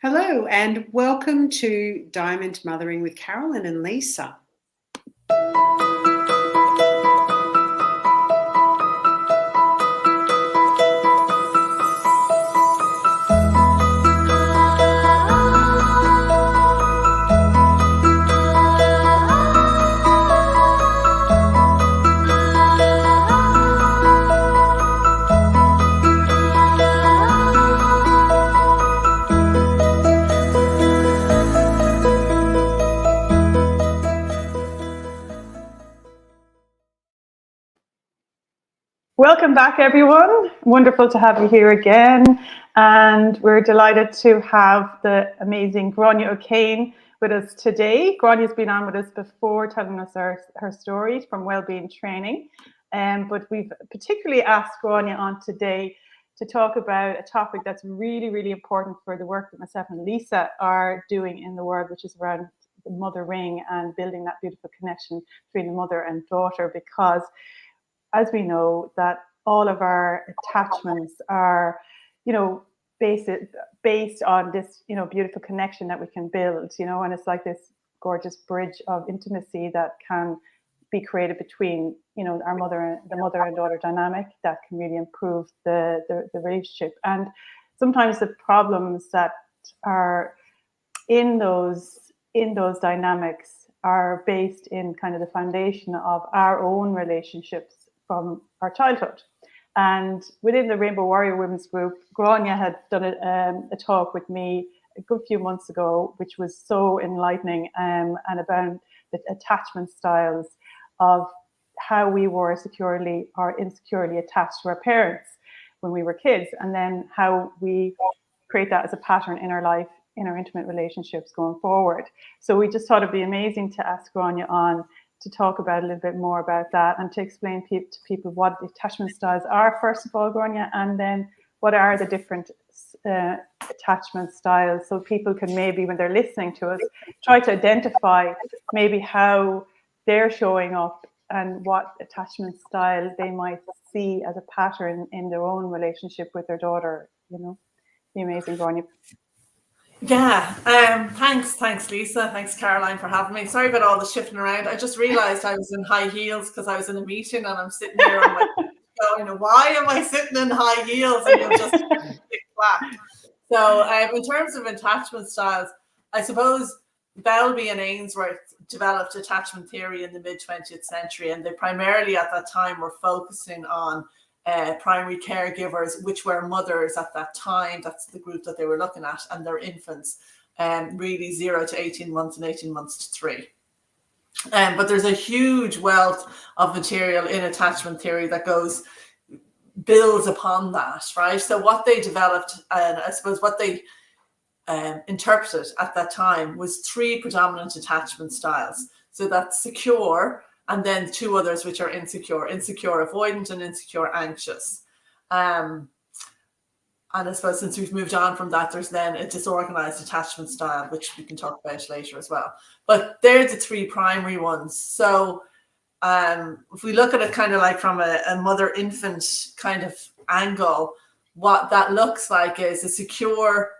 Hello and welcome to Diamond Mothering with Carolyn and Lisa. Welcome back, everyone. Wonderful to have you here again. And we're delighted to have the amazing Grainne O Kane with us today. Grainne's been on with us before, telling us her stories from Wellbeing Training. But we've particularly asked Grainne on today to talk about a topic that's really, really important for the work that myself and Lisa are doing in the world, which is around the mother ring and building that beautiful connection between the mother and daughter, because as we know, that all of our attachments are, based on this, beautiful connection that we can build, and it's like this gorgeous bridge of intimacy that can be created between, the mother and daughter dynamic that can really improve the relationship. And sometimes the problems that are in those dynamics are based in kind of the foundation of our own relationships from our childhood. And within the Rainbow Warrior Women's Group, Grainne had done a talk with me a good few months ago, which was so enlightening, and about the attachment styles of how we were securely or insecurely attached to our parents when we were kids, and then how we create that as a pattern in our life, in our intimate relationships going forward. So we just thought it'd be amazing to ask Grainne on to talk about a little bit more about that and to explain to people what attachment styles are, first of all, Grainne, and then what are the different attachment styles, so people can maybe, when they're listening to us, try to identify maybe how they're showing up and what attachment style they might see as a pattern in their own relationship with their daughter. Be amazing, Grainne. Yeah, thanks Lisa, thanks Caroline for having me. Sorry about all the shifting around. I just realized I was in high heels because I was in a meeting and I'm sitting there and I'm like, going, why am I sitting in high heels? And you'll just get whacked. So in terms of attachment styles, I suppose Bowlby and Ainsworth developed attachment theory in the mid-20th century, and they primarily at that time were focusing on primary caregivers, which were mothers at that time. That's the group that they were looking at, and their infants, really 0 to 18 months and 18 months to 3. But there's a huge wealth of material in attachment theory that builds upon that, right? So what they developed, and I suppose what they interpreted at that time, was 3 predominant attachment styles. So that's secure, and then 2 others which are insecure avoidant and insecure anxious. And I suppose since we've moved on from that, there's then a disorganized attachment style, which we can talk about later as well. But they're the 3 primary ones. So if we look at it kind of like from a mother-infant kind of angle, what that looks like is a secure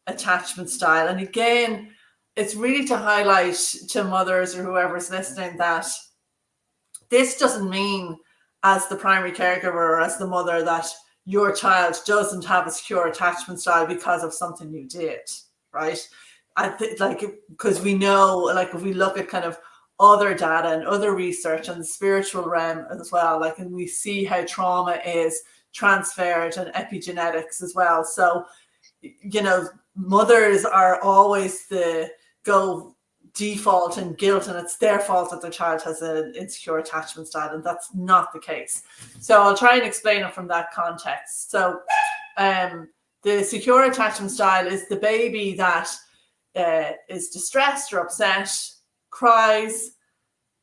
attachment style. And again, it's really to highlight to mothers or whoever's listening that this doesn't mean, as the primary caregiver or as the mother, that your child doesn't have a secure attachment style because of something you did, right? I think, because we know, if we look at kind of other data and other research and the spiritual realm as well, and we see how trauma is transferred and epigenetics as well. So, mothers are always the default and guilt, and it's their fault that their child has an insecure attachment style, and that's not the case. So I'll try and explain it from that context. So the secure attachment style is the baby that is distressed or upset, cries,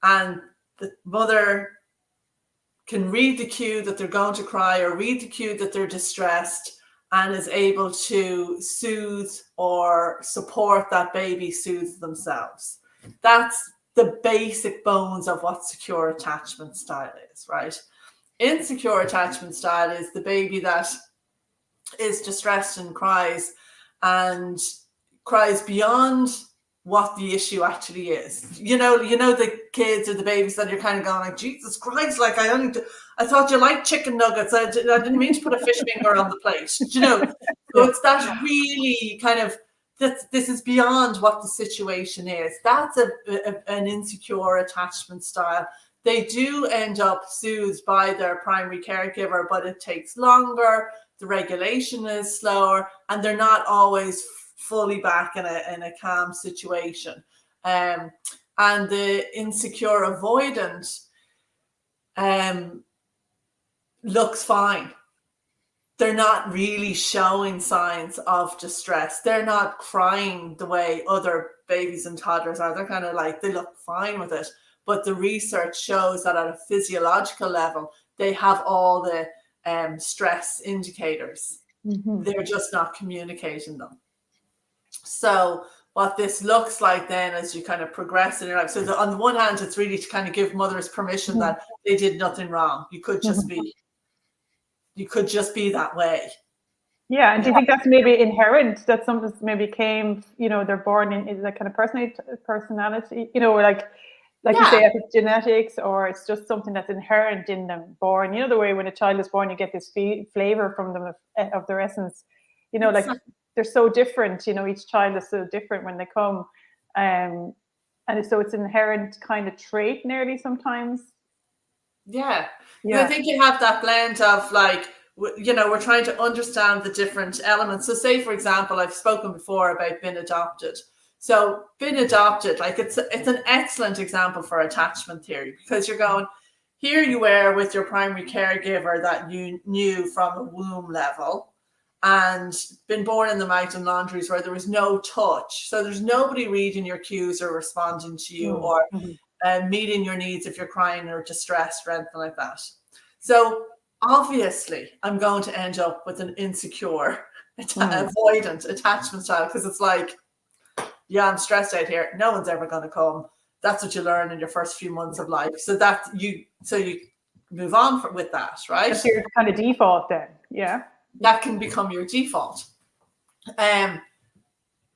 and the mother can read the cue that they're going to cry or read the cue that they're distressed, and is able to soothe or support that baby soothe themselves. That's the basic bones of what secure attachment style is, right? Insecure attachment style is the baby that is distressed and cries and cries beyond what the issue actually is. You know the kids or the babies that you're kind of going like, Jesus Christ, like I thought you liked chicken nuggets. I didn't mean to put a fish finger on the plate. You know, so it's that really kind of this is beyond what the situation is. That's an insecure attachment style. They do end up soothed by their primary caregiver, but it takes longer. The regulation is slower, and they're not always fully back in a calm situation. And the insecure avoidant looks fine. They're not really showing signs of distress. They're not crying the way other babies and toddlers are. They're kind of like, they look fine with it. But the research shows that at a physiological level, they have all the stress indicators. They're just not communicating them. So what this looks like then as you kind of progress in your life. So on the one hand, it's really to kind of give mothers permission that they did nothing wrong. You could just be that way. Yeah, and do you think that's maybe inherent, that some maybe came, they're born in that kind of personality, like you say, if it's genetics, or it's just something that's inherent in them, born, the way when a child is born, you get this flavor from them of their essence, like they're so different, each child is so different when they come. And so it's inherent kind of trait nearly sometimes. Yeah. I think you have that blend of like, we're trying to understand the different elements. So say, for example, I've spoken before about being adopted. So being adopted, like it's an excellent example for attachment theory, because you're going, here you were with your primary caregiver that you knew from a womb level, and been born in the mountain laundries where there was no touch. So there's nobody reading your cues or responding to you or meeting your needs if you're crying or distressed or anything like that. So obviously I'm going to end up with an insecure avoidant attachment style, because it's like, yeah, I'm stressed out here. No one's ever going to come. That's what you learn in your first few months of life. So you move on with that, right? That's your kind of default then. Yeah. That can become your default.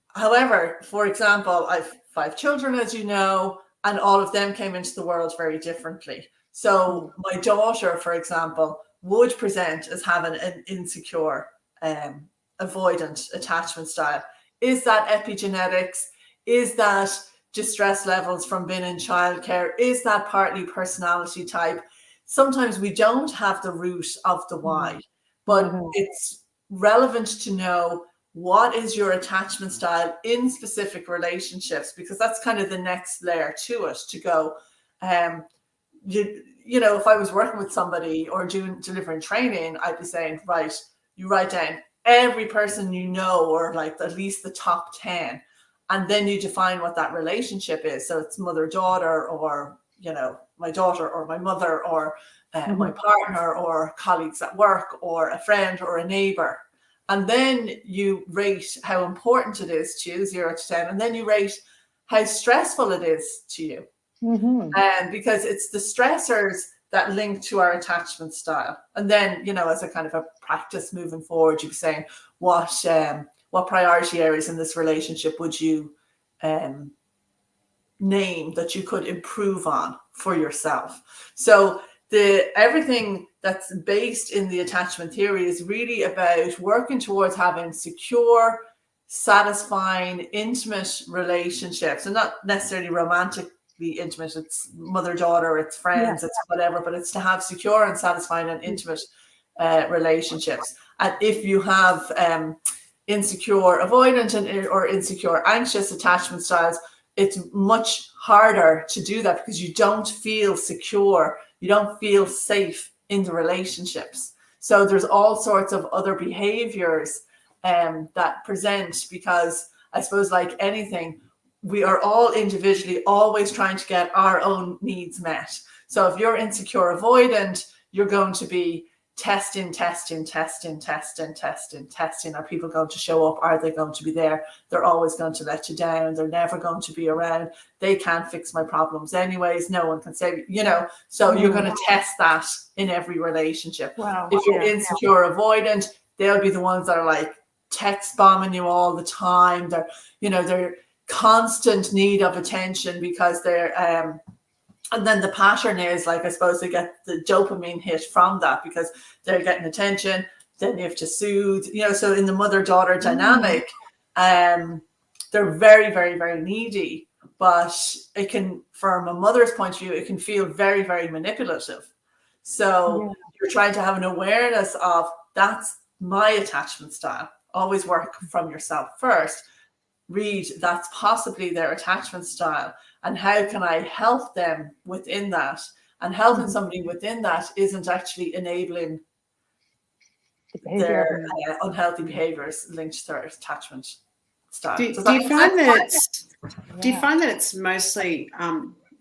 However, for example, I've 5 children, as you know, and all of them came into the world very differently. So my daughter, for example, would present as having an insecure, avoidant attachment style. Is that epigenetics? Is that distress levels from being in childcare? Is that partly personality type? Sometimes we don't have the root of the why, but it's relevant to know what is your attachment style in specific relationships, because that's kind of the next layer to it, to go, if I was working with somebody or delivering training, I'd be saying, right, you write down every person you know, or like at least the top 10, and then you define what that relationship is. So it's mother-daughter, or my daughter or my mother, or my partner, or colleagues at work, or a friend or a neighbor. And then you rate how important it is to you, 0 to 10, and then you rate how stressful it is to you. Because it's the stressors that link to our attachment style. And then, as a kind of a practice moving forward, you'd be saying, what priority areas in this relationship would you name that you could improve on for yourself? So everything that's based in the attachment theory is really about working towards having secure, satisfying, intimate relationships, and not necessarily romantically intimate. It's mother-daughter, it's friends, it's whatever, but it's to have secure and satisfying and intimate relationships. And if you have insecure avoidant or insecure anxious attachment styles, it's much harder to do that, because you don't feel secure, you don't feel safe in the relationships. So there's all sorts of other behaviors that present, because I suppose, like anything, we are all individually always trying to get our own needs met. So if you're insecure avoidant, you're going to be testing. Are people going to show up? Are they going to be there? They're always going to let you down. They're never going to be around. They can't fix my problems anyways. No one can save you, so you're going to test that in every relationship. If you're insecure avoidant, they'll be the ones that are like, text bombing you all the time. They're constant need of attention because they're and then the pattern is, like, I suppose they get the dopamine hit from that because they're getting attention, then you have to soothe, so in the mother-daughter dynamic, they're very, very, very needy, but it can, from a mother's point of view, it can feel very, very manipulative. So you're trying to have an awareness of, that's my attachment style. Always work from yourself first. Read, that's possibly their attachment style, and how can I help them within that? And helping somebody within that isn't actually enabling their unhealthy behaviors linked to their attachment style. Do you find that it's mostly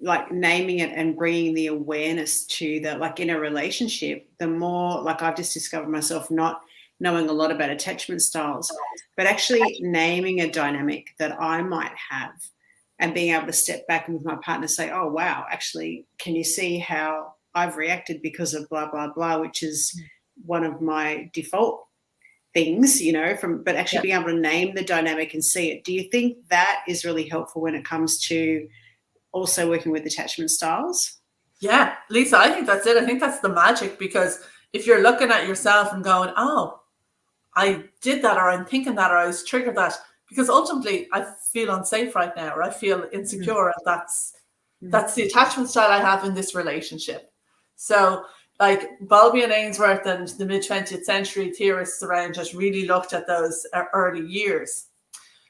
like naming it and bringing the awareness to that, like in a relationship, the more, like, I've just discovered myself not knowing a lot about attachment styles, but actually naming a dynamic that I might have and being able to step back and with my partner say, oh, wow, actually, can you see how I've reacted because of blah, blah, blah, which is one of my default things, but actually being able to name the dynamic and see it. Do you think that is really helpful when it comes to also working with attachment styles? Yeah, Lisa, I think that's it. I think that's the magic, because if you're looking at yourself and going, oh, I did that, or I'm thinking that, or I was triggered that, because ultimately I feel unsafe right now, or I feel insecure, and that's the attachment style I have in this relationship. So, like, Bowlby and Ainsworth and the mid-20th century theorists around just really looked at those early years.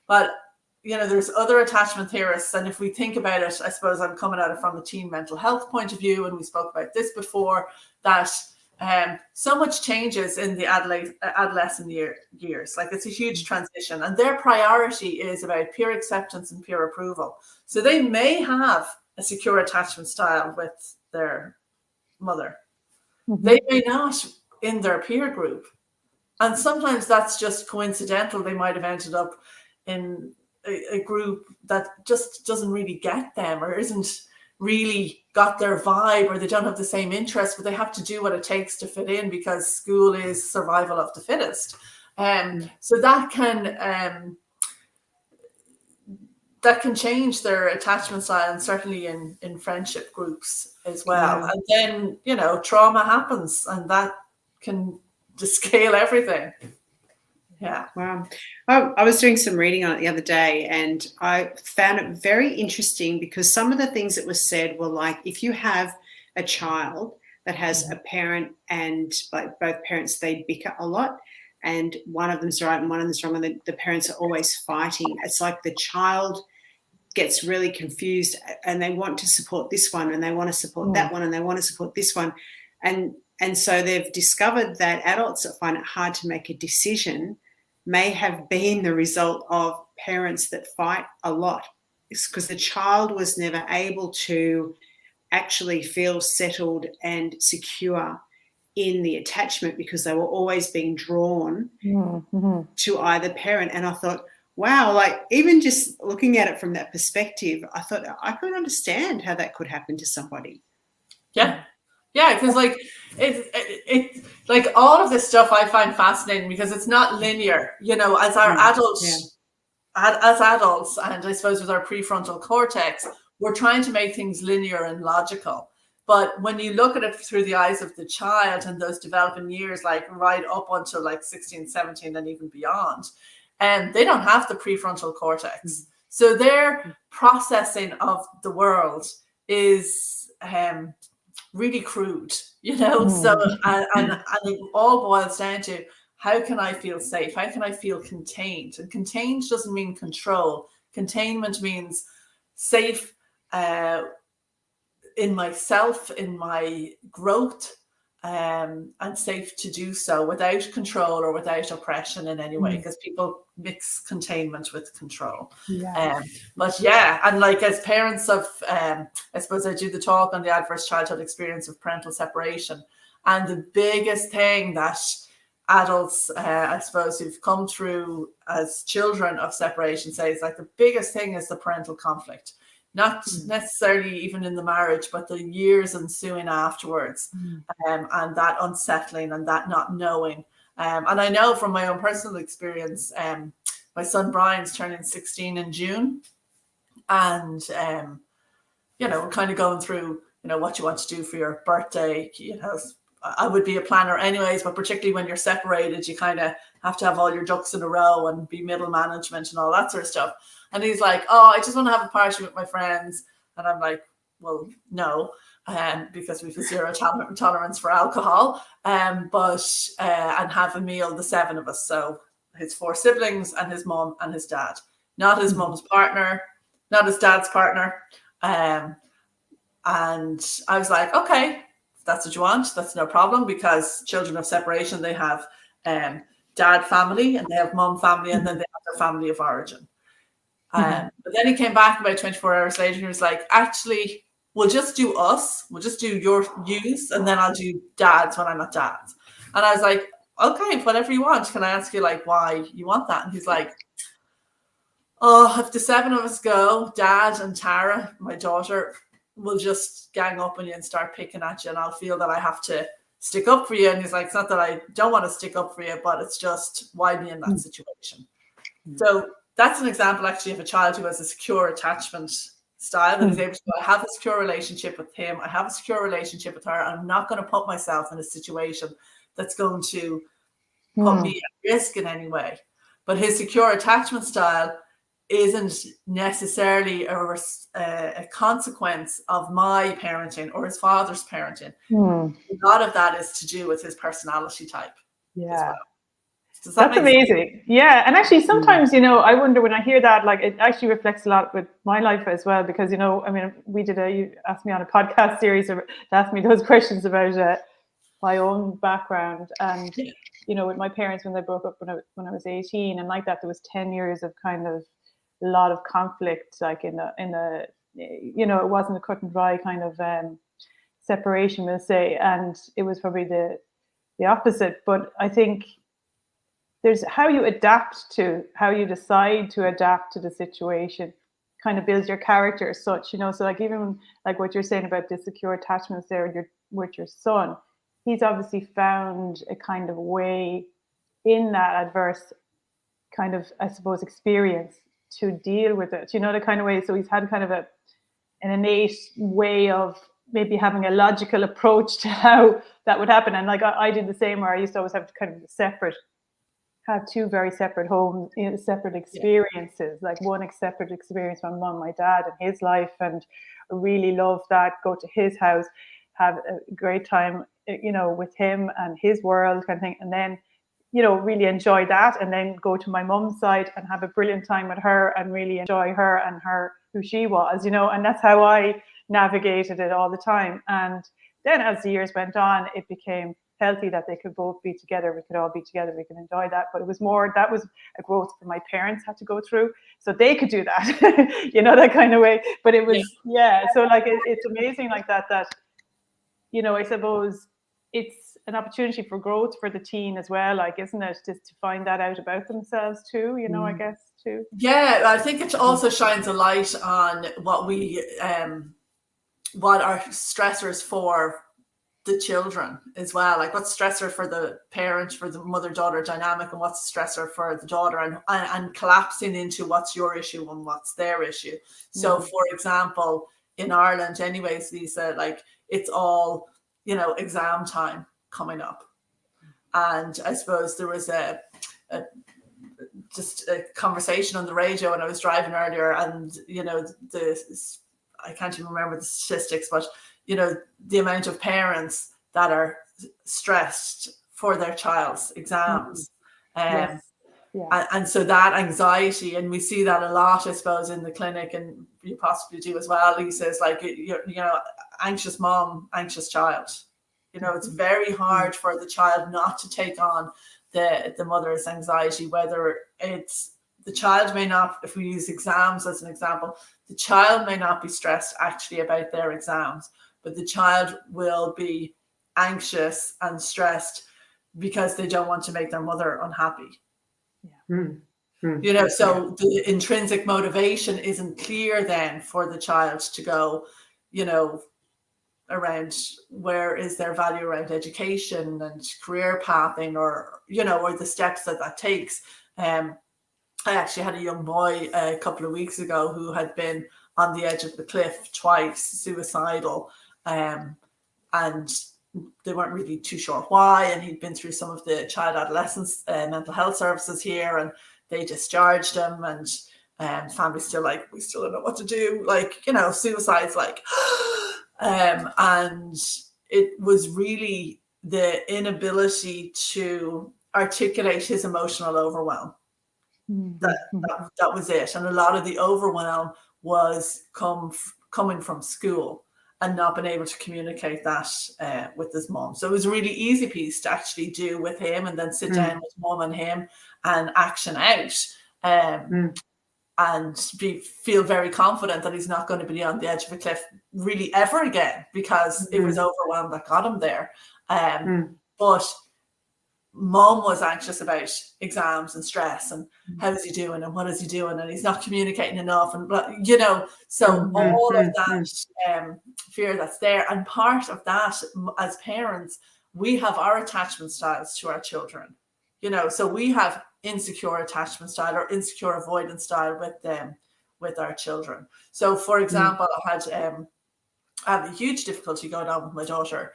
But, there's other attachment theorists, and if we think about it, I suppose I'm coming at it from a teen mental health point of view, and we spoke about this before, that so much changes in the adolescent years. Like, it's a huge transition, and their priority is about peer acceptance and peer approval. So they may have a secure attachment style with their mother. They may not in their peer group. And sometimes that's just coincidental. They might have ended up in a group that just doesn't really get them, or isn't really got their vibe, or they don't have the same interest, but they have to do what it takes to fit in, because school is survival of the fittest. So that can change their attachment style, and certainly in friendship groups as well. And then, trauma happens, and that can descale everything. Yeah. Wow. I was doing some reading on it the other day, and I found it very interesting, because some of the things that were said were like, if you have a child that has a parent, and like both parents, they bicker a lot, and one of them's right and one of them's wrong, and the parents are always fighting. It's like the child gets really confused, and they want to support this one, and they want to support that one, and they want to support this one. And so they've discovered that adults that find it hard to make a decision may have been the result of parents that fight a lot. It's because the child was never able to actually feel settled and secure in the attachment, because they were always being drawn to either parent. And I thought, wow, like, even just looking at it from that perspective, I thought I could understand how that could happen to somebody. Yeah, because like it like, all of this stuff I find fascinating, because it's not linear. As our adults, as adults, and I suppose with our prefrontal cortex, we're trying to make things linear and logical. But when you look at it through the eyes of the child and those developing years, like right up until like 16, 17, and even beyond, and they don't have the prefrontal cortex. So their processing of the world is really crude, So and it all boils down to, how can I feel safe? How can I feel contained? And contained doesn't mean control. Containment means safe in myself, in my growth, and safe to do so without control or without oppression in any way, because people mix containment with control. But and like, as parents of I suppose I do the talk on the adverse childhood experience of parental separation, and the biggest thing that adults I suppose who've come through as children of separation say is, like, the biggest thing is the parental conflict. Not necessarily even in the marriage, but the years ensuing afterwards, and that unsettling, and that not knowing, And I know from my own personal experience, my son Brian's turning 16 in June, and kind of going through, what you want to do for your birthday. I would be a planner anyways, but particularly when you're separated, you kind of have to have all your ducks in a row and be middle management and all that sort of stuff. And he's like, "Oh, I just want to have a party with my friends." And I'm like, "Well, no." Because we have a zero tolerance for alcohol, and have a meal, the 7 of us. So his 4 siblings and his mom and his dad, not his mom's partner, not his dad's partner. And I was like, okay, if that's what you want, that's no problem, because children of separation, they have dad family and they have mom family, and then they have their family of origin. But then he came back about 24 hours later and he was like, actually, we'll just do us. We'll just do yous, and then I'll do dad's when I'm not dad's. And I was like, okay, whatever you want. Can I ask you why you want that? And he's like, oh, if the 7 of us go, Dad and Tara, my daughter, will just gang up on you and start picking at you, and I'll feel that I have to stick up for you. And he's like, it's not that I don't want to stick up for you, but it's just, why be in that situation? So that's an example actually of a child who has a secure attachment style and is able to go, I have a secure relationship with him, I have a secure relationship with her, I'm not going to put myself in a situation that's going to put me at risk in any way. But his secure attachment style isn't necessarily a consequence of my parenting or his father's parenting. A lot of that is to do with his personality type. Yeah. Well. That's amazing. Sense? Yeah. And actually, sometimes, I wonder when I hear that, it actually reflects a lot with my life as well, because, you asked me on a podcast series to ask me those questions about my own background. And, with my parents, when they broke up when I was 18, and like that, there was 10 years of kind of a lot of conflict, it wasn't a cut and dry kind of separation, we'll say. And it was probably the opposite. But I think there's how you how you decide to adapt to the situation kind of builds your character as such, so even what you're saying about the secure attachments there with your son, he's obviously found a kind of way in that adverse kind of, I suppose, experience to deal with it, the kind of way. So he's had kind of an innate way of maybe having a logical approach to how that would happen. And I did the same, where I used to always have to kind of have 2 very separate homes, separate experiences, one separate experience from mom, my dad, and his life. And I really loved that. Go to his house, have a great time, with him and his world kind of thing. And then, really enjoy that. And then go to my mom's side and have a brilliant time with her and really enjoy her and who she was, and that's how I navigated it all the time. And then as the years went on, it became healthy that they could both be together. We could all be together. We could enjoy that. But it was more, that was a growth that my parents had to go through, so they could do that, that kind of way. But it was, so it's amazing that, I suppose it's an opportunity for growth for the teen as well, isn't it? Just to find that out about themselves too, I guess too. Yeah, I think it also shines a light on what our stressors for the children as well, what's stressor for the parent, for the mother-daughter dynamic, and what's stressor for the daughter, and collapsing into what's your issue and what's their issue. So for example, in Ireland anyways, Lisa, it's all, exam time coming up. And I suppose there was just a conversation on the radio when I was driving earlier, and I can't even remember the statistics, but the amount of parents that are stressed for their child's exams. And so that anxiety, and we see that a lot, I suppose, in the clinic, and you possibly do as well, Lisa, is anxious mom, anxious child. It's very hard for the child not to take on the mother's anxiety, whether it's the child may not, if we use exams as an example, the child may not be stressed actually about their exams, but the child will be anxious and stressed because they don't want to make their mother unhappy. So the intrinsic motivation isn't clear then for the child to go, around where is their value around education and career pathing, or or the steps that takes. I actually had a young boy a couple of weeks ago who had been on the edge of the cliff twice, suicidal, and they weren't really too sure why. And he'd been through some of the child adolescence mental health services here, and they discharged him. And family's still like, we still don't know what to do. Like, suicide's like, and it was really the inability to articulate his emotional overwhelm. That was it. And a lot of the overwhelm was coming from school and not being able to communicate that with his mom. So it was a really easy piece to actually do with him, and then sit down with mom and him and action out, and feel very confident that he's not going to be on the edge of a cliff really ever again, because it was overwhelm that got him there. But mom was anxious about exams and stress and how's he doing and what is he doing, and he's not communicating enough, and so all of that fear that's there. And part of that, as parents, we have our attachment styles to our children, so we have insecure attachment style or insecure avoidance style with our children. So for example, I have a huge difficulty going on with my daughter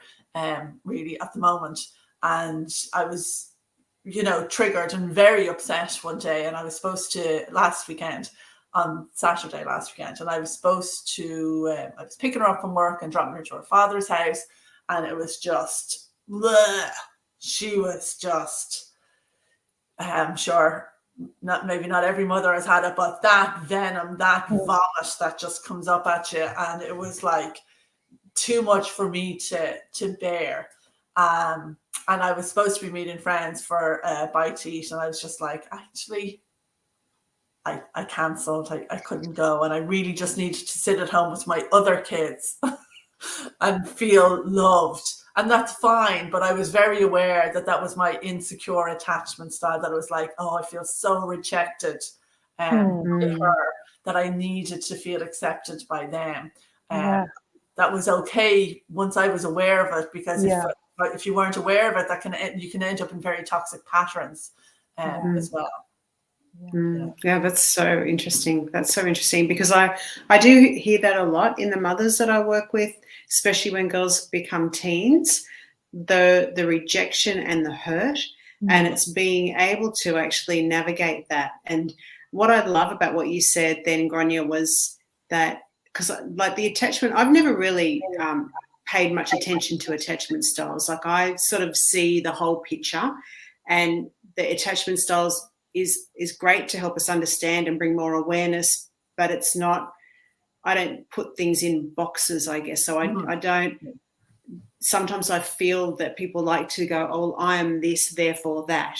really at the moment. And I was, triggered and very upset one day. And I was supposed to, on Saturday last weekend, and I was supposed to, I was picking her up from work and dropping her to her father's house. And it was just, bleh. She was just, I'm sure, maybe not every mother has had it, but that venom, that vomit that just comes up at you. And it was like too much for me to bear. And I was supposed to be meeting friends for a bite to eat, and I was just like, actually, I cancelled. I couldn't go, and I really just needed to sit at home with my other kids and feel loved. And that's fine, but I was very aware that was my insecure attachment style, that it was like, oh, I feel so rejected in her, that I needed to feel accepted by them. That was okay once I was aware of it, because if you weren't aware of it, you can end up in very toxic patterns as well. Yeah, that's so interesting. That's so interesting, because I do hear that a lot in the mothers that I work with, especially when girls become teens, the rejection and the hurt, and it's being able to actually navigate that. And what I love about what you said then, Grainne, was that, because like the attachment, I've never really paid much attention to attachment styles. Like, I sort of see the whole picture, and the attachment styles is great to help us understand and bring more awareness, but it's not, I don't put things in boxes, I guess. So I don't, sometimes I feel that people like to go, oh, I am this, therefore that.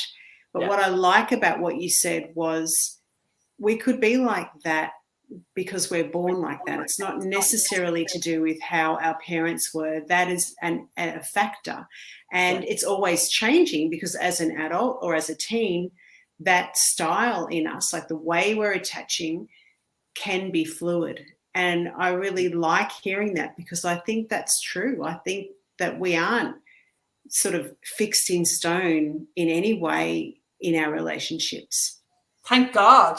But what I like about what you said was, we could be like that because we're born like that. It's not necessarily to do with how our parents were. That is a factor. And it's always changing, because as an adult or as a teen, that style in us, like the way we're attaching, can be fluid. And I really like hearing that, because I think that's true. I think that we aren't sort of fixed in stone in any way in our relationships. Thank God.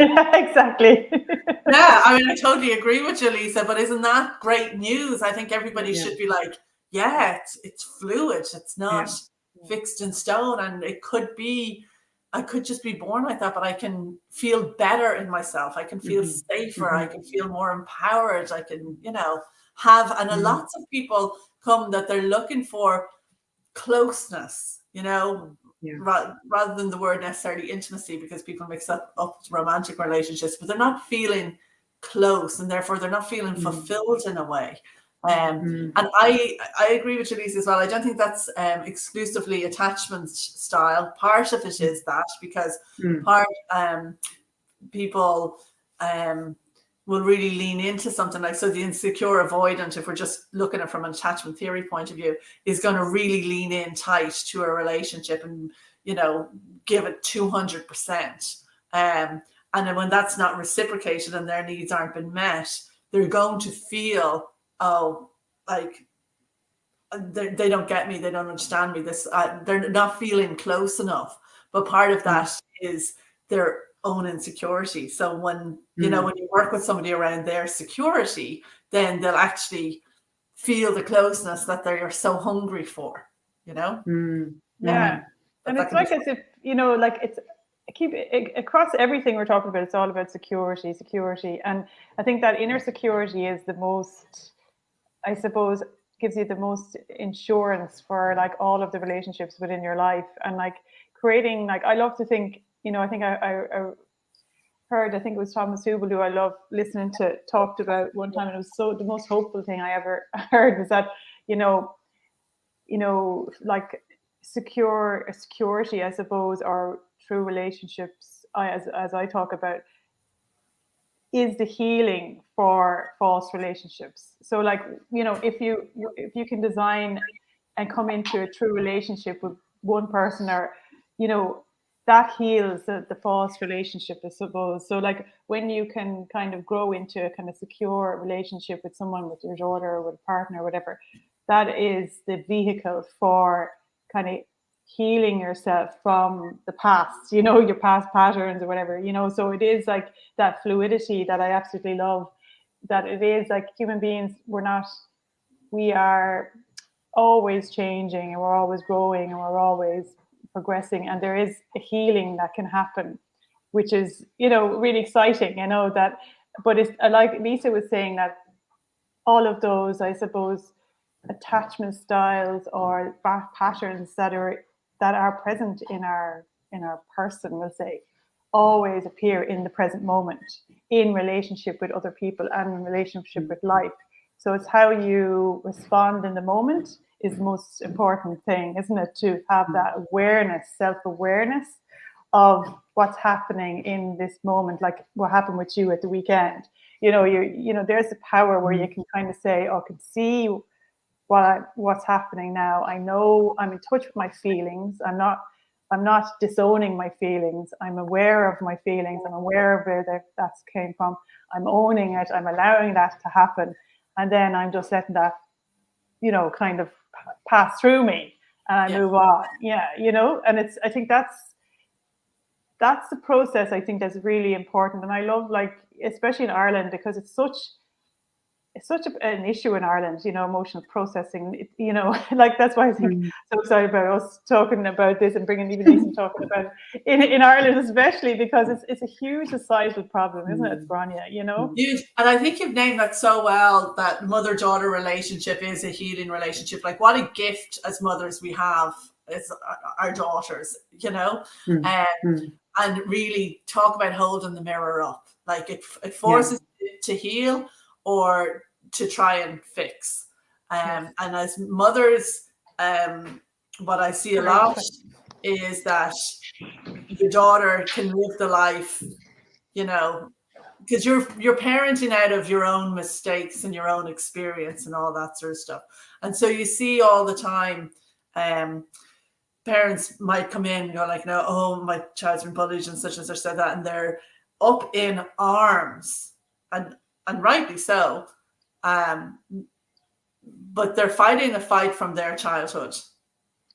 Exactly. Yeah, I mean, I totally agree with you, Lisa, but isn't that great news? I think everybody should be like, it's fluid. It's not fixed in stone. And it could be, I could just be born like that, but I can feel better in myself. I can feel safer. I can feel more empowered. I can, have, and lots of people come that they're looking for closeness, rather than the word necessarily intimacy, because people mix up romantic relationships, but they're not feeling close, and therefore they're not feeling fulfilled in a way. And I agree with you, Lisa, as well. I don't think that's exclusively attachment style. Part of it is that, because people will really lean into something like, so the insecure avoidant, if we're just looking at it from an attachment theory point of view, is going to really lean in tight to a relationship and, give it 200%. And then when that's not reciprocated and their needs aren't been met, they're going to feel, oh, like they don't get me, they don't understand me, they're not feeling close enough. But part of that is their own insecurity. So when when you work with somebody around their security, then they'll actually feel the closeness that they're so hungry for, Yeah. And it's like as if, like it's across everything we're talking about, it's all about security. And I think that inner security is the most, I suppose, gives you the most insurance for like all of the relationships within your life. And like creating, like, I love to think, I think I heard, I think it was Thomas Hubel, who I love listening to, talked about one time, and it was so the most hopeful thing I ever heard was that, like security, I suppose, or true relationships, as I talk about, is the healing for false relationships. So like, if you can design and come into a true relationship with one person, or that heals the false relationship, I suppose. So like when you can kind of grow into a kind of secure relationship with someone, with your daughter or with a partner or whatever, that is the vehicle for kind of healing yourself from the past, your past patterns or whatever, so it is like that fluidity that I absolutely love, that it is like human beings, we are always changing, and we're always growing, and we're always progressing, and there is a healing that can happen, which is really exciting, that. But it's like Lisa was saying, that all of those, I suppose, attachment styles or patterns that are present in our person, we'll say, always appear in the present moment, in relationship with other people and in relationship with life. So it's how you respond in the moment is the most important thing, isn't it? To have that awareness, self-awareness of what's happening in this moment, like what happened with you at the weekend. There's the power where you can kind of say, I can see what's happening now. I know I'm in touch with my feelings. I'm not disowning my feelings. I'm aware of my feelings. I'm aware of where that came from. I'm owning it. I'm allowing that to happen. And then I'm just letting that, kind of pass through me, and I move on. Yeah. And I think that's the process, I think, that's really important. And I love, like, especially in Ireland, because it's such an issue in Ireland, emotional processing, like that's why I think so excited about us talking about this and bringing even Lisa talking about it in Ireland, especially because it's a huge societal problem, isn't it, Grainne? Huge. And I think you've named that so well, that mother-daughter relationship is a healing relationship. Like, what a gift as mothers we have as our daughters, and really talk about holding the mirror up. Like it forces it to heal or to try and fix. And as mothers, what I see a lot is that your daughter can live the life, because you're parenting out of your own mistakes and your own experience and all that sort of stuff. And so you see all the time, parents might come in and go like, no, oh, my child's been bullied and such said that, and they're up in arms, and rightly so. But they're fighting a fight from their childhood.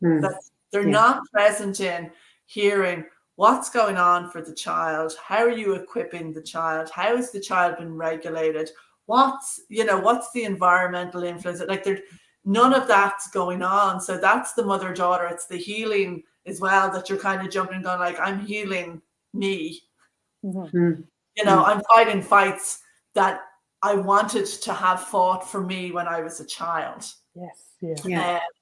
That they're not present in hearing what's going on for the child. How are you equipping the child? How has the child been regulated? What's the environmental influence? Like, none of that's going on. So that's the mother-daughter. It's the healing as well, that you're kind of jumping and going like, I'm healing me. I'm fighting fights that I wanted to have fought for me when I was a child. Yes.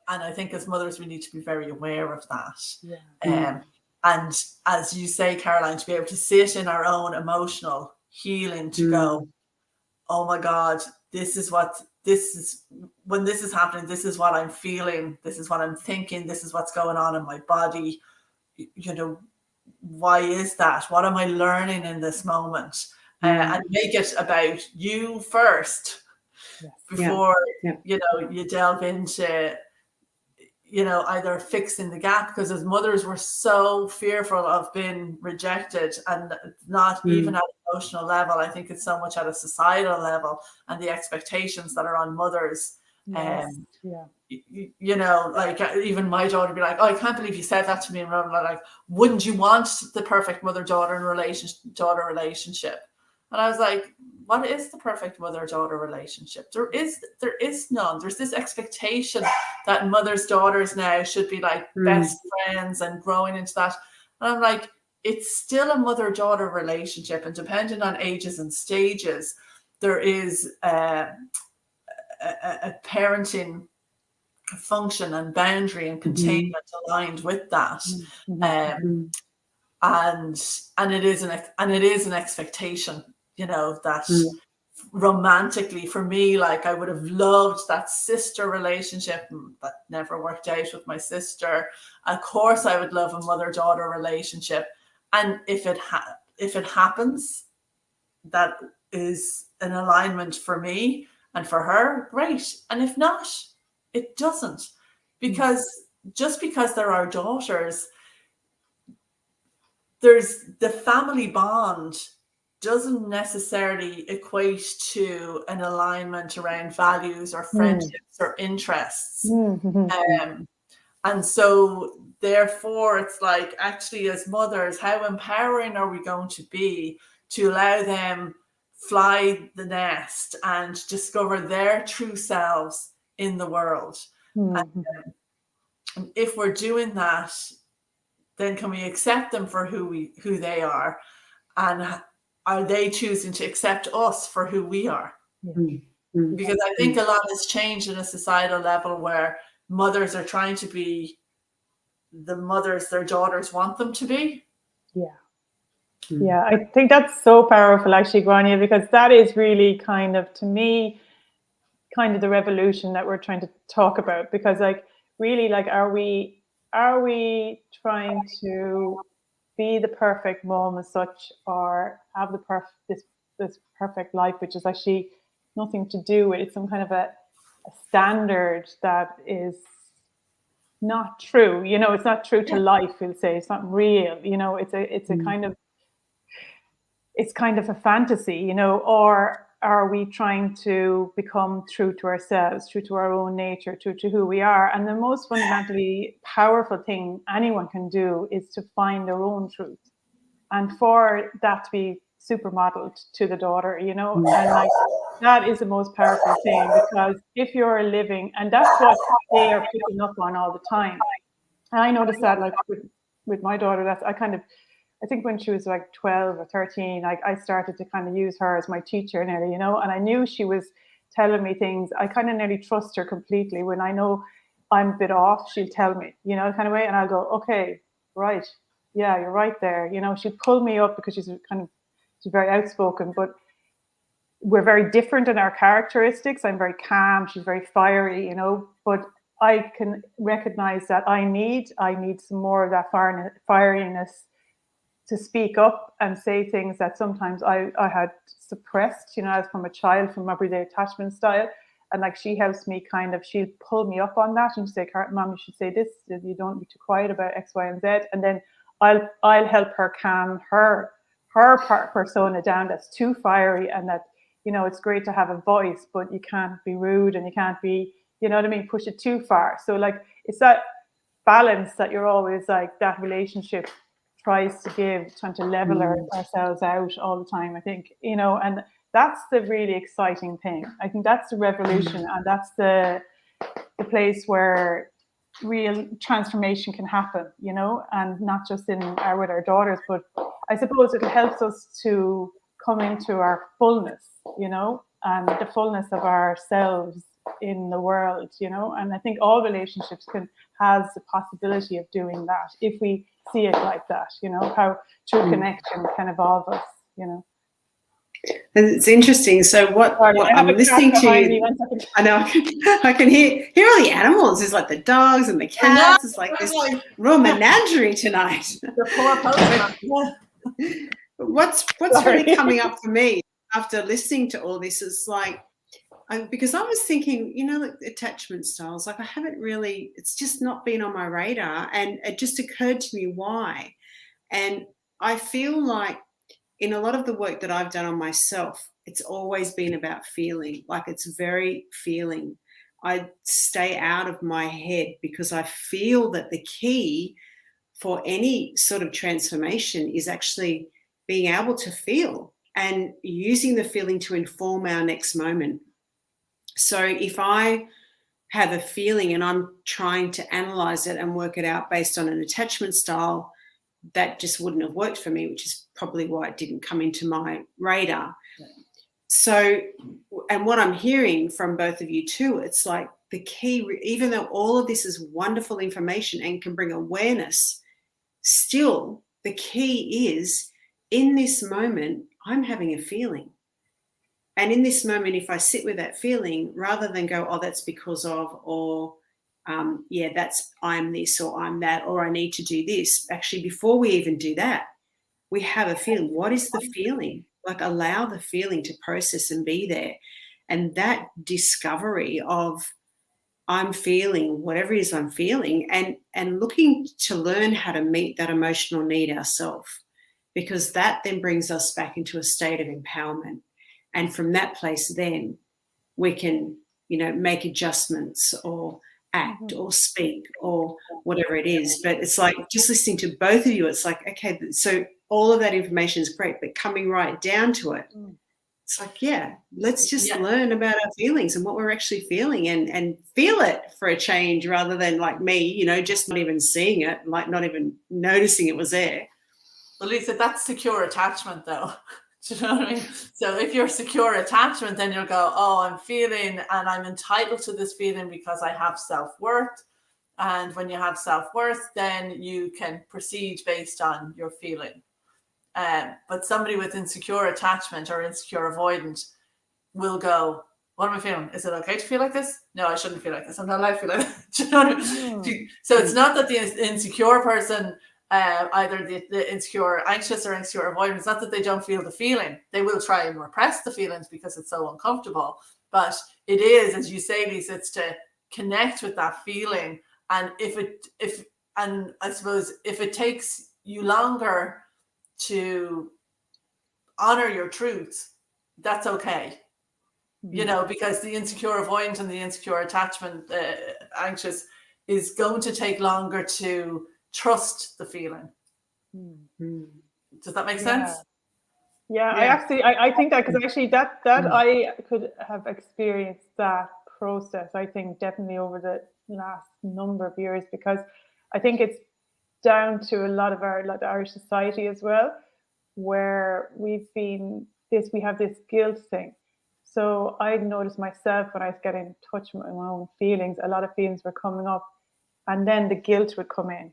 And I think as mothers, we need to be very aware of that. And as you say, Caroline, to be able to sit in our own emotional healing, to go, oh my God, when this is happening, this is what I'm feeling, this is what I'm thinking, this is what's going on in my body. Why is that? What am I learning in this moment? And make it about you first before you delve into either fixing the gap, because as mothers we're so fearful of being rejected, and not even at an emotional level. I think it's so much at a societal level, and the expectations that are on mothers Yes. Yeah. You know, like even my daughter would be like, "Oh, I can't believe you said that to me." And I'm like, "Wouldn't you want the perfect mother-daughter relationship?" And I was like, "What is the perfect mother-daughter relationship? There is none. There's this expectation that mothers, daughters now should be like best friends and growing into that." And I'm like, it's still a mother-daughter relationship, and depending on ages and stages, there is a parenting function and boundary and containment aligned with that. And it is an expectation, you know, that romantically for me, like I would have loved that sister relationship that never worked out with my sister. Of course I would love a mother-daughter relationship, and if it happens, that is an alignment for me and for her, great. And if not, it doesn't, because just because there are daughters, there's the family bond doesn't necessarily equate to an alignment around values or friendships or interests. And so therefore it's like, actually as mothers, how empowering are we going to be to allow them fly the nest and discover their true selves in the world? And if we're doing that, then can we accept them for who they are, and are they choosing to accept us for who we are? Because I think a lot has changed in a societal level where mothers are trying to be the mothers their daughters want them to be. Yeah, I think that's so powerful, actually, Grainne, because that is really kind of, to me, kind of the revolution that we're trying to talk about. Because, like, really, like, are we trying to be the perfect mom as such, or have this perfect life, which is actually nothing to do with, it's some kind of a standard that is not true. You know, it's not true to life. We'll say it's not real. You know, it's a kind of, it's kind of a fantasy. You know, or are we trying to become true to ourselves, true to our own nature, true to who we are? And the most fundamentally powerful thing anyone can do is to find their own truth, and for that to be supermodeled to the daughter, you know, and like that is the most powerful thing, because if you're living, and that's what they are picking up on all the time. And I noticed that, like with my daughter, that's I think when she was like 12 or 13, I started to kind of use her as my teacher nearly, you know, and I knew she was telling me things. I kind of nearly trust her completely. When I know I'm a bit off, she'll tell me, you know, kind of way. And I'll go, okay, right. Yeah, you're right there. You know, she'd pull me up because she's very outspoken, but we're very different in our characteristics. I'm very calm. She's very fiery, you know, but I can recognize that I need some more of that fieriness to speak up and say things that sometimes I had suppressed, you know, as from a child, from everyday attachment style. And like, she helps me she'll pull me up on that and say, Mom, you should say this, you don't be too quiet about X, Y, and Z. And then I'll help her calm her persona down that's too fiery, and that, you know, it's great to have a voice, but you can't be rude, and you can't be, you know what I mean, push it too far. So like, it's that balance that you're always like, that relationship tries to give, trying to level ourselves out all the time, I think, you know, and that's the really exciting thing. I think that's the revolution, and that's the place where real transformation can happen, you know, and not just with our daughters, but I suppose it helps us to come into our fullness, you know, and the fullness of ourselves in the world, you know. And I think all relationships has the possibility of doing that if we see it like that, you know, how true connection can evolve us, you know. It's interesting. So what I'm listening to, I know I can hear all the animals. There's like the dogs and the cats. It's like this real menagerie tonight. The poor postman. What's really coming up for me after listening to all this is like, because I was thinking, you know, like attachment styles, like I haven't really, it's just not been on my radar, and it just occurred to me why. And I feel like in a lot of the work that I've done on myself, it's always been about feeling, like it's very feeling. I stay out of my head, because I feel that the key for any sort of transformation is actually being able to feel and using the feeling to inform our next moment. So if I have a feeling and I'm trying to analyze it and work it out based on an attachment style, that just wouldn't have worked for me, which is probably why it didn't come into my radar. So, and what I'm hearing from both of you too, it's like the key, even though all of this is wonderful information and can bring awareness, still the key is, in this moment, I'm having a feeling. And in this moment, if I sit with that feeling, rather than go, oh, that's because of, or yeah, that's I'm this or I'm that, or I need to do this. Actually, before we even do that, we have a feeling. What is the feeling? Like, allow the feeling to process and be there. And that discovery of I'm feeling whatever it is I'm feeling, and looking to learn how to meet that emotional need ourselves, because that then brings us back into a state of empowerment. And from that place, then we can, make adjustments or act or speak or whatever it is. But it's like, just listening to both of you, it's like, okay, so all of that information is great, but coming right down to it, it's like, yeah, let's just learn about our feelings and what we're actually feeling, and feel it for a change, rather than like me, just not even seeing it, like not even noticing it was there. Well, Lisa, that's secure attachment though. Do you know what I mean? So if you're secure attachment, then you'll go, oh, I'm feeling and I'm entitled to this feeling because I have self-worth. And when you have self-worth, then you can proceed based on your feeling. But somebody with insecure attachment or insecure avoidant will go, what am I feeling? Is it okay to feel like this? No, I shouldn't feel like this. I'm not allowed to feel like that. Do you know what I mean? So it's not that the insecure person, either the insecure anxious or insecure avoidant, it's not that they don't feel the feeling. They will try and repress the feelings because it's so uncomfortable. But it is, as you say, Lisa, it's to connect with that feeling. And and I suppose if it takes you longer to honor your truth, that's okay. Because the insecure avoidant and the insecure attachment anxious is going to take longer to trust the feeling. Does that make sense? Yeah. I think that, because actually that I could have experienced that process, I think, definitely over the last number of years, because I think it's down to a lot of the Irish society as well, where we have this guilt thing. So I noticed myself when I was getting in touch with my own feelings, a lot of feelings were coming up, and then the guilt would come in.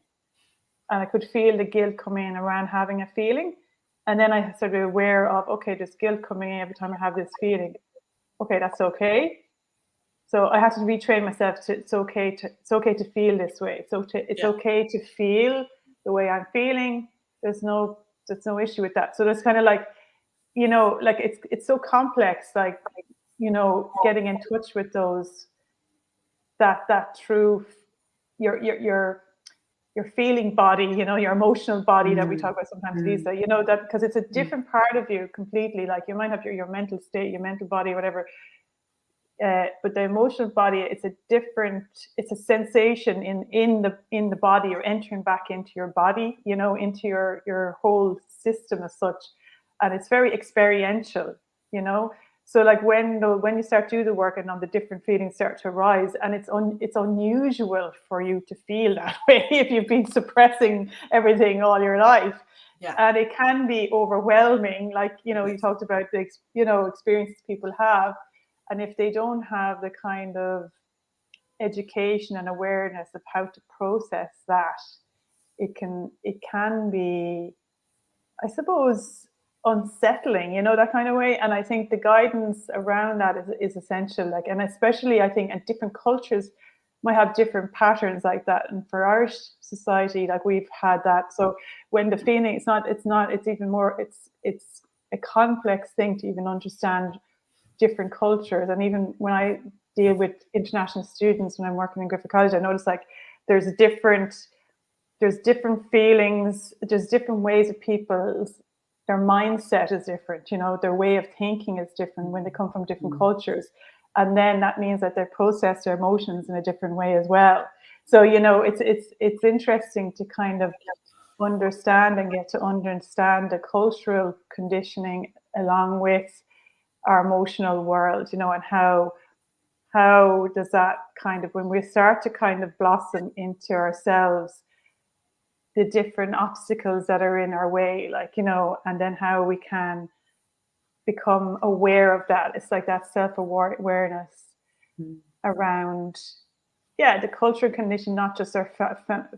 And I could feel the guilt come in around having a feeling. And then I started aware of, okay, there's guilt coming in every time I have this feeling. Okay, that's okay. So I had to retrain myself to it's okay to feel this way. So it's okay to feel the way I'm feeling. There's no issue with that. So there's kind of like, like it's so complex, like, getting in touch with those, that true, your feeling body, your emotional body that we talk about sometimes, Lisa, that, because it's a different part of you completely. Like, you might have your mental state, your mental body, whatever. But the emotional body, it's a sensation in the body. You're entering back into your body, into your whole system as such. And it's very experiential, So like when you start to do the work and on the different feelings start to arise, and it's unusual for you to feel that way if you've been suppressing everything all your life. Yeah. And it can be overwhelming, like, you talked about the experiences people have. And if they don't have the kind of education and awareness of how to process that, it can be, I suppose, unsettling, that kind of way. And I think the guidance around that is essential. Like, and especially I think, and different cultures might have different patterns like that. And for Irish society, like, we've had that. So when the feeling, it's even more, it's a complex thing to even understand different cultures. And even when I deal with international students, when I'm working in Griffith College, I notice like there's different feelings, there's different ways of people's, their mindset is different, their way of thinking is different when they come from different cultures. and then that means that they process their emotions in a different way as well. So, you know, it's interesting to kind of understand and get to understand the cultural conditioning along with our emotional world, you know, and how does that kind of, when we start to kind of blossom into ourselves, the different obstacles that are in our way, like, you know, and then how we can become aware of that. It's like that self-awareness around, yeah, the cultural condition, not just our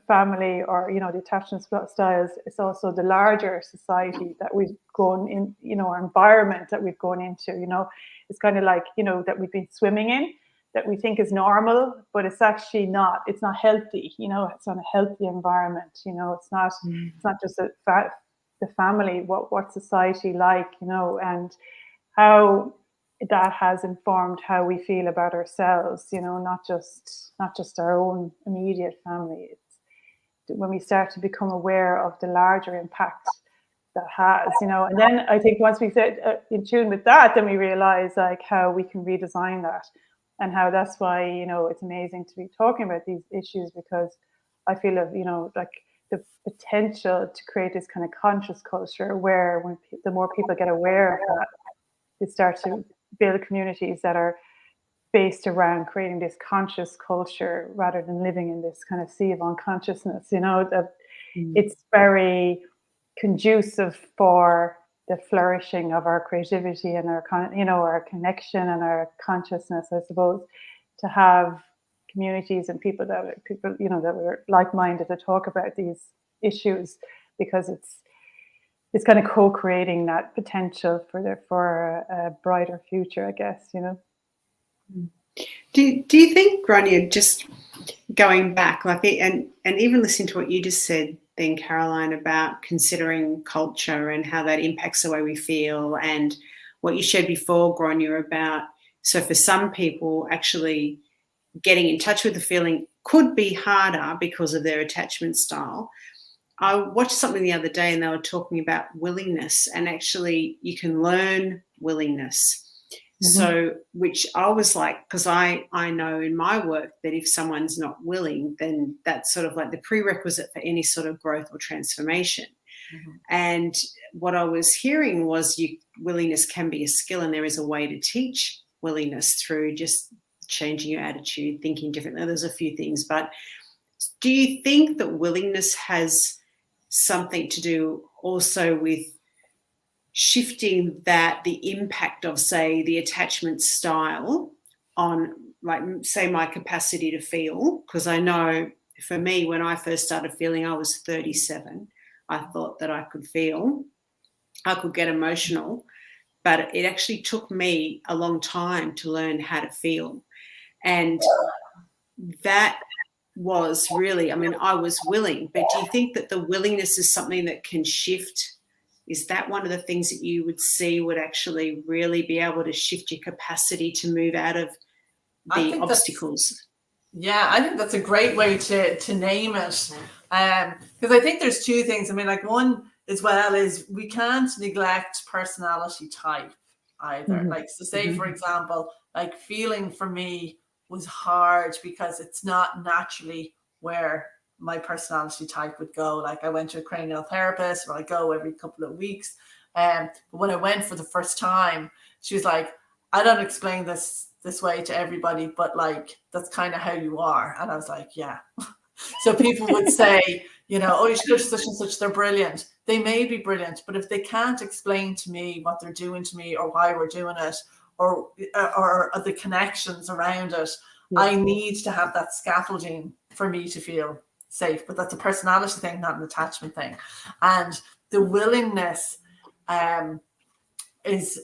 family or, you know, the attachment styles. It's also the larger society that we've gone in, you know, our environment that we've gone into, you know. It's kind of like, you know, that we've been swimming in, that we think is normal, but it's actually not. It's not healthy, you know. It's not a healthy environment, you know. It's not just the family, what society like, you know, and how that has informed how we feel about ourselves, you know, not just our own immediate family. It's when we start to become aware of the larger impact that has, you know. And then I think once we get in tune with that, then we realize like how we can redesign that, and how that's why, you know, it's amazing to be talking about these issues, because I feel of, you know, like the potential to create this kind of conscious culture where when the more people get aware of that, they start to build communities that are based around creating this conscious culture rather than living in this kind of sea of unconsciousness, you know, that it's very conducive for the flourishing of our creativity and our, you know, our connection and our consciousness, I suppose, to have communities and people, you know, that were like-minded to talk about these issues, because it's kind of co-creating that potential for a brighter future, I guess, you know. Do you think, Grainne, just going back, like, and even listening to what you just said then, Caroline, about considering culture and how that impacts the way we feel, and what you shared before, Grainne, about, so for some people actually getting in touch with the feeling could be harder because of their attachment style. I watched something the other day and they were talking about willingness, and actually you can learn willingness. So, which I was like, because I know in my work that if someone's not willing, then that's sort of like the prerequisite for any sort of growth or transformation. And what I was hearing was willingness can be a skill, and there is a way to teach willingness through just changing your attitude, thinking differently. There's a few things, but do you think that willingness has something to do also with shifting the impact of, say, the attachment style on, like, say, my capacity to feel? Because I know for me, when I first started feeling, I was 37. I thought that I could feel, I could get emotional, but it actually took me a long time to learn how to feel. And that was really, I mean, I was willing, but do you think that the willingness is something that can shift? Is that one of the things that you would see would actually really be able to shift your capacity to move out of the obstacles? Yeah, I think that's a great way to name it. Because I think there's two things. I mean, like, one as well is we can't neglect personality type either. Like, so say, for example, like feeling for me was hard because it's not naturally where my personality type would go. Like, I went to a cranial therapist, where I go every couple of weeks. But when I went for the first time, she was like, I don't explain this way to everybody, but like, that's kind of how you are. And I was like, yeah. So people would say, you know, oh, you should go to such and such, they're brilliant. They may be brilliant, but if they can't explain to me what they're doing to me or why we're doing it, or the connections around it, I need to have that scaffolding for me to feel safe. But that's a personality thing, not an attachment thing. And the willingness is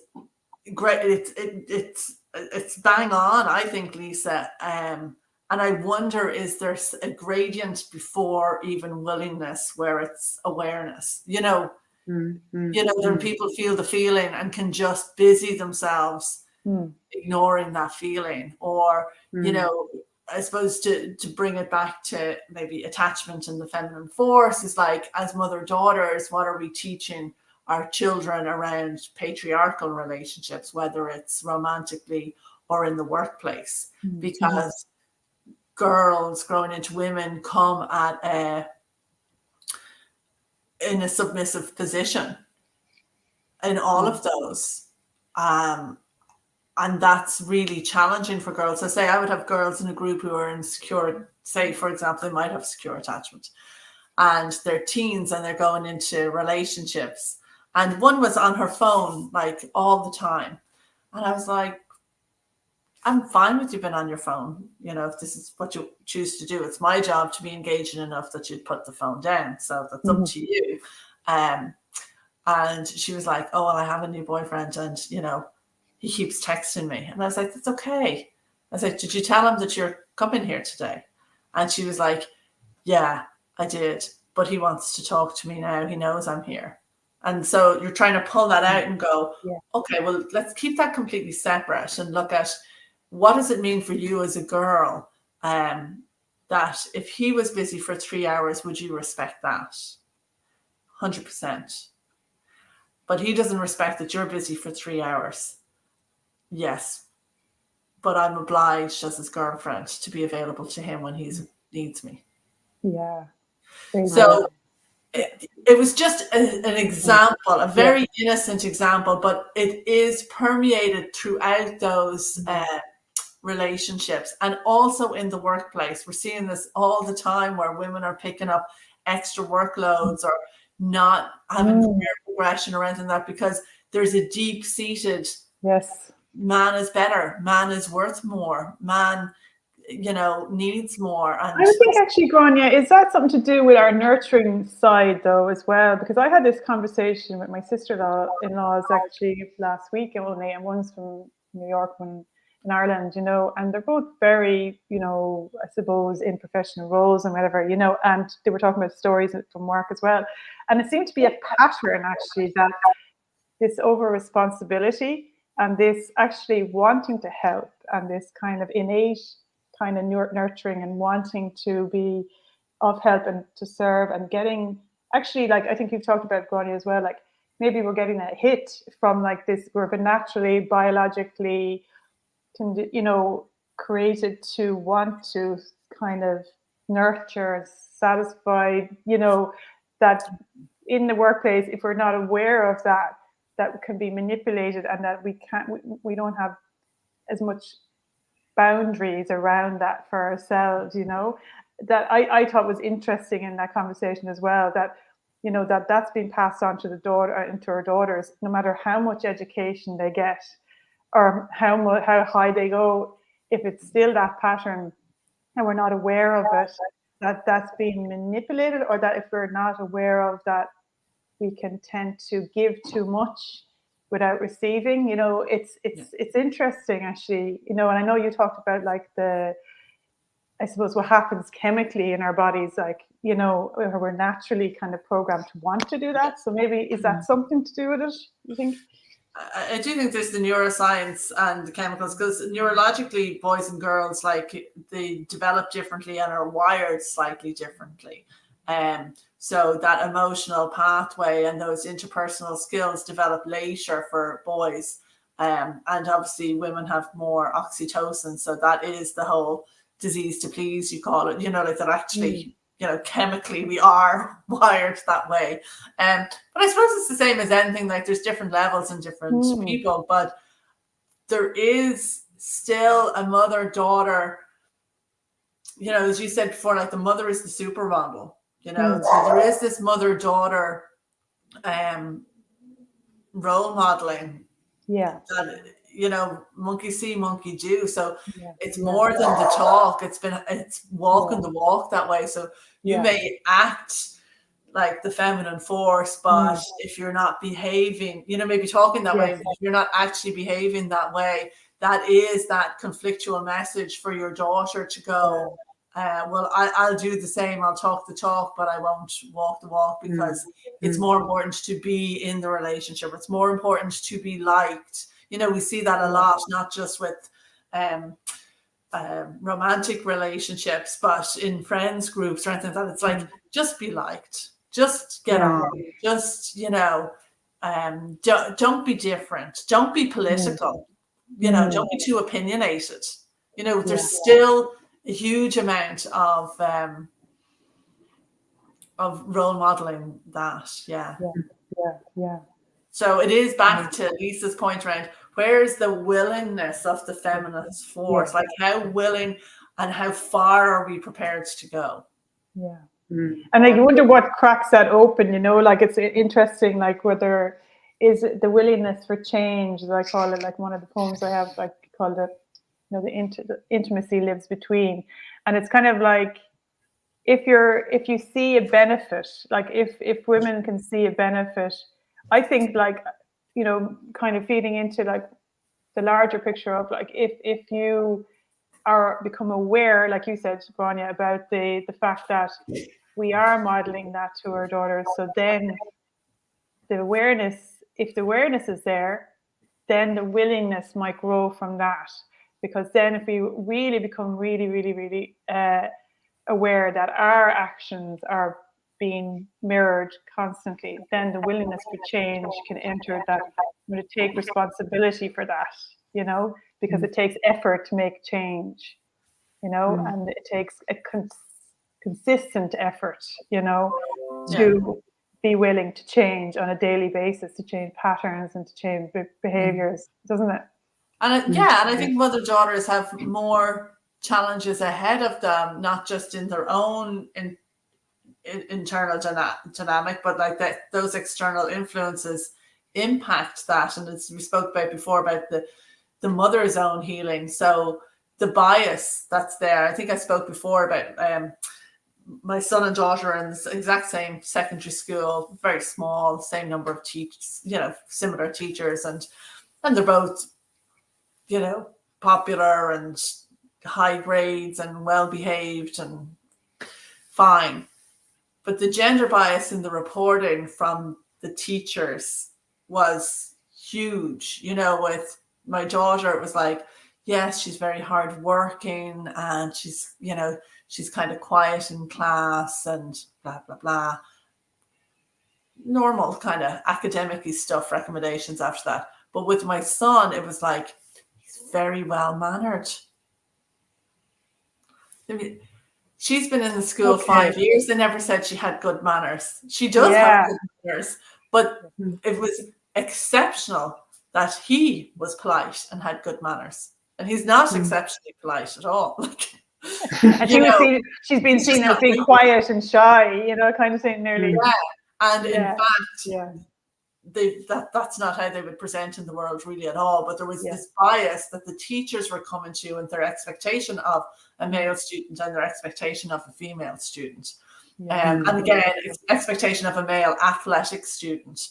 great. It's bang on, I think, Lisa. And I wonder, is there a gradient before even willingness where it's awareness? You know, when people feel the feeling and can just busy themselves ignoring that feeling, or you know, I suppose to bring it back to maybe attachment and the feminine force is like, as mother-daughters, what are we teaching our children around patriarchal relationships, whether it's romantically or in the workplace, because girls growing into women come in a submissive position in all of those. And that's really challenging for girls. So say I would have girls in a group who are insecure, say, for example, they might have secure attachment, and they're teens and they're going into relationships. And one was on her phone, like all the time. And I was like, I'm fine with you being on your phone. You know, if this is what you choose to do, it's my job to be engaging enough that you'd put the phone down. So that's up to you. And she was like, oh, well, I have a new boyfriend and, you know, he keeps texting me. And I was like, that's okay. I was like, did you tell him that you're coming here today? And she was like, yeah, I did. But he wants to talk to me now. He knows I'm here. And so you're trying to pull that out and go, okay, well, let's keep that completely separate and look at what does it mean for you as a girl, that if he was busy for 3 hours, would you respect that? 100%. But he doesn't respect that you're busy for 3 hours. Yes. But I'm obliged as his girlfriend to be available to him when he needs me. Yeah. So it was just an example, a very innocent example, but it is permeated throughout those relationships, and also in the workplace. We're seeing this all the time where women are picking up extra workloads or not having career progression or anything like that, because there's a deep-seated man is better, man is worth more, man, you know, needs more. And I think actually, Grainne, is that something to do with our nurturing side though as well? Because I had this conversation with my sister-in-laws actually last week only, and one's from New York, one in Ireland, you know, and they're both very, you know, I suppose in professional roles and whatever, you know, and they were talking about stories from work as well. And it seemed to be a pattern actually, that this over responsibility and this actually wanting to help and this kind of innate kind of nurturing and wanting to be of help and to serve and getting actually, like I think you've talked about, Grainne, as well, like maybe we're getting a hit from like this, we're naturally biologically, you know, created to want to kind of nurture, satisfy, you know, that in the workplace, if we're not aware of that, that can be manipulated, and that we don't have as much boundaries around that for ourselves, you know, that I thought was interesting in that conversation as well, that, you know, that's been passed on to the daughter, into our daughters, no matter how much education they get or how high they go, if it's still that pattern and we're not aware of it, that's being manipulated, or that if we're not aware of that, we can tend to give too much without receiving. You know, it's interesting actually, you know, and I know you talked about like I suppose what happens chemically in our bodies, like, you know, we're naturally kind of programmed to want to do that. So maybe is that something to do with it, you think? I do think there's the neuroscience and the chemicals, because neurologically boys and girls, like, they develop differently and are wired slightly differently. So that emotional pathway and those interpersonal skills develop later for boys. And obviously women have more oxytocin. So that is the whole disease to please, you call it, you know, like that actually, you know, chemically we are wired that way. But I suppose it's the same as anything, like there's different levels in different people, but there is still a mother-daughter, you know, as you said before, like the mother is the supermodel, you know, so there is this mother-daughter role modeling. That, you know, monkey see, monkey do. So it's more than the talk. It's walking the walk that way. So you may act like the feminine force, but if you're not behaving, you know, maybe talking that way, but if you're not actually behaving that way, that is that conflictual message for your daughter to go, well, I'll do the same. I'll talk the talk, but I won't walk the walk, because it's more important to be in the relationship. It's more important to be liked. You know, we see that a lot, not just with romantic relationships, but in friends groups or anything like that. It's like, just be liked, just get on, just, you know, don't be different, don't be political. don't be too opinionated. There's still a huge amount of role modeling that. Yeah. So it is back to Lisa's point around, where's the willingness of the feminist force? Like, how willing and how far are we prepared to go? Yeah. And I wonder what cracks that open, like it's interesting, like whether is it the willingness for change, as I call it, like one of the poems I have, like called it, the intimacy lives between. And it's kind of like, if you see a benefit, like if women can see a benefit, I think, like, kind of feeding into like the larger picture of like, if you become aware, like you said, Grainne, about the fact that we are modeling that to our daughters. So then if the awareness is there, then the willingness might grow from that. Because then if we really become really, really, really aware that our actions are being mirrored constantly, then the willingness for change can enter that. I'm going to take responsibility for that, because it takes effort to make change, and it takes a consistent effort, to be willing to change on a daily basis, to change patterns and to change behaviors, doesn't it? And I think mother daughters have more challenges ahead of them, not just in their own internal dynamic, but like that those external influences impact that. And as we spoke about before about the mother's own healing, so the bias that's there. I think I spoke before about my son and daughter in the exact same secondary school, very small, same number of teachers, similar teachers, and they're both popular and high grades and well behaved and fine. But the gender bias in the reporting from the teachers was huge. With my daughter, it was like, yes, she's very hardworking and she's kind of quiet in class and blah, blah, blah. Normal kind of academic-y stuff, recommendations after that. But with my son, it was like, he's very well-mannered. I mean, she's been in the school 5 years. They never said she had good manners. She does have good manners, but it was exceptional that he was polite and had good manners. And he's not exceptionally polite at all. And she's been seen as being quiet and shy, kind of thing, nearly. Yeah. And in fact, that's not how they would present in the world really at all. But there was this bias that the teachers were coming to, and their expectation of a male student and their expectation of a female student. And again, it's expectation of a male athletic student.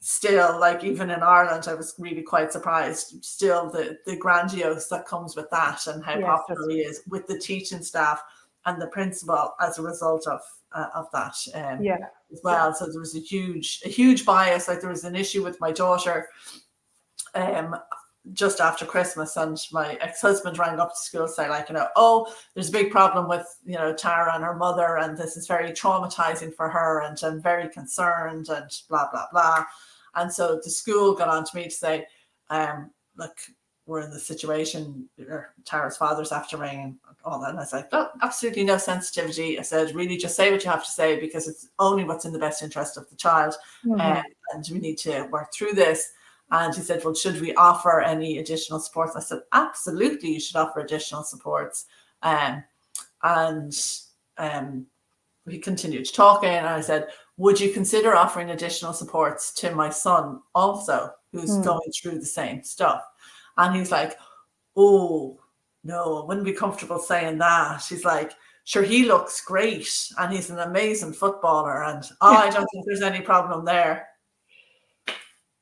Still, like even in Ireland, I was really quite surprised. Still, the grandiose that comes with that, and how popular he is with the teaching staff and the principal as a result of that as well. So there was a huge bias. Like there was an issue with my daughter just after Christmas, and my ex-husband rang up to school to say, like, there's a big problem with Tara and her mother, and this is very traumatizing for her, and I'm very concerned, and blah blah blah. And so the school got on to me to say, look, we're in the situation, Tara's father's after ringing, all that. And I was like, oh, absolutely no sensitivity. I said, really just say what you have to say, because it's only what's in the best interest of the child. And we need to work through this. And he said, well, should we offer any additional supports? I said, absolutely, you should offer additional supports. And we continued talking, and I said, would you consider offering additional supports to my son also, who's going through the same stuff? And he's like, oh, no, I wouldn't be comfortable saying that. He's like, sure, he looks great and he's an amazing footballer, and I don't think there's any problem there.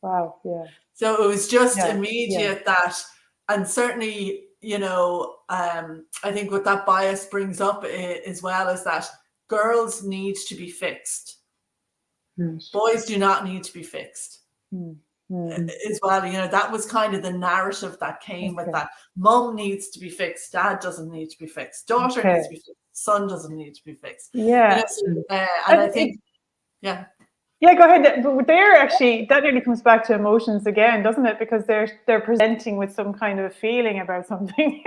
Wow, yeah. So it was just immediate that, and certainly, I think what that bias brings up as well is that girls need to be fixed. Boys do not need to be fixed. As well, that was kind of the narrative that came with that. Mum needs to be fixed, dad doesn't need to be fixed, daughter needs to be fixed, son doesn't need to be fixed. And I think Yeah, go ahead. But they're actually, that nearly comes back to emotions again, doesn't it? Because they're presenting with some kind of feeling about something,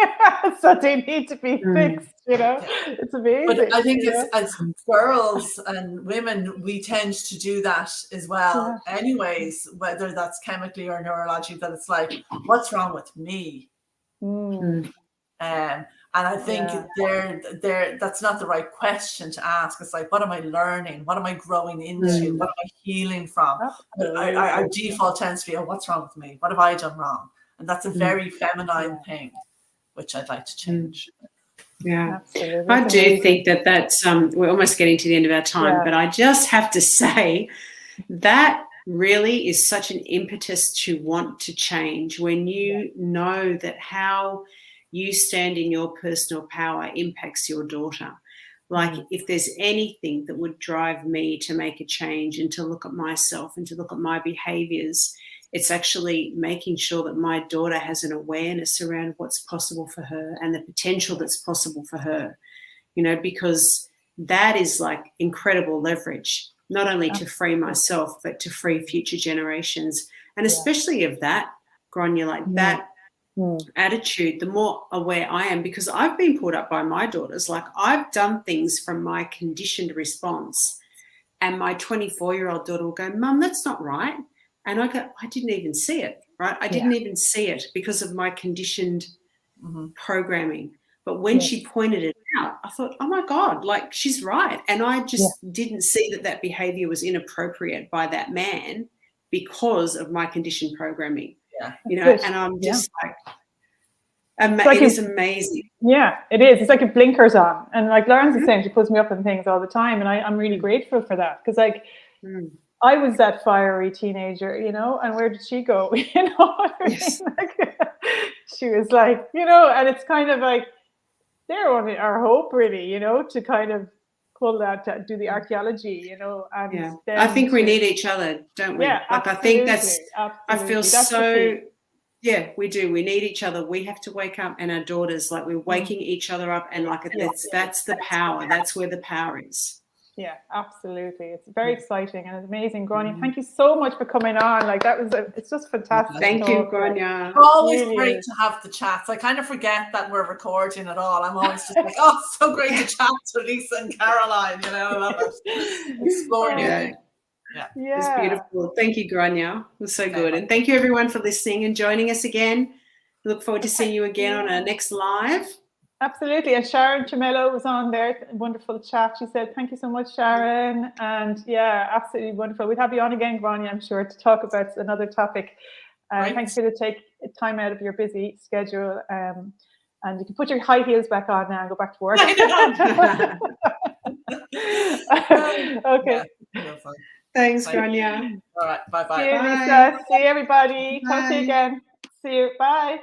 so they need to be fixed. You know, it's amazing. But I think it's, as girls and women, we tend to do that as well. Yeah. Anyways, whether that's chemically or neurologically, that it's like, what's wrong with me? And I think that's not the right question to ask. It's like, what am I learning? What am I growing into? What am I healing from? Our default tends to be, oh, what's wrong with me? What have I done wrong? And that's a very feminine thing, which I'd like to change. Yeah, absolutely. I do think that's, we're almost getting to the end of our time, but I just have to say that really is such an impetus to want to change when you know that how you stand in your personal power impacts your daughter. Like if there's anything that would drive me to make a change and to look at myself and to look at my behaviors, it's actually making sure that my daughter has an awareness around what's possible for her and the potential that's possible for her, you know, because that is like incredible leverage, not only to free myself, but to free future generations. And especially of that, Grainne, like that attitude, the more aware I am, because I've been pulled up by my daughters. Like I've done things from my conditioned response, and my 24-year-old daughter will go, Mum, that's not right. And I go, I didn't even see it, right? I didn't even see it because of my conditioned programming. But when she pointed it out, I thought, oh my God, like she's right. And I just didn't see that behavior was inappropriate by that man because of my conditioned programming. You know, and I'm just like, it is amazing. Yeah, it is. It's like it blinkers on. And like Lauren's the same, she puts me up on things all the time. And I'm really grateful for that. Because like I was that fiery teenager, you know, and where did she go? You know, like, she was like, you know, and it's kind of like they're only our hope, really, you know, to kind of pull that, to do the archaeology, you know. And I think we need each other, don't we? Yeah, like absolutely, I think I feel so. Yeah, we do. We need each other. We have to wake up, and our daughters, like we're waking each other up, and like that's the power. That's where the power is. Yeah, absolutely. It's very exciting and it's amazing. Grainne, thank you so much for coming on. Like that was, it's just fantastic. Thank you, Grainne. Always great to have the chats. I kind of forget that we're recording at all. I'm always just like, oh, so great to chat to Lisa and Caroline. You know, I love it. Explore new things. Yeah, it's beautiful. Thank you, Grainne. It was so good. And thank you everyone for listening and joining us again. Look forward to seeing you again on our next live. Absolutely. And Sharon Chamello was on there. Wonderful chat. She said, thank you so much, Sharon. And yeah, absolutely wonderful. We'll have you on again, Grainne, I'm sure, to talk about another topic. Thanks for take time out of your busy schedule. And you can put your high heels back on now and go back to work. Okay. Thanks, Grainne. All right. Bye-bye. See you, Lisa. See you, everybody. Talk to you again. See you. Bye.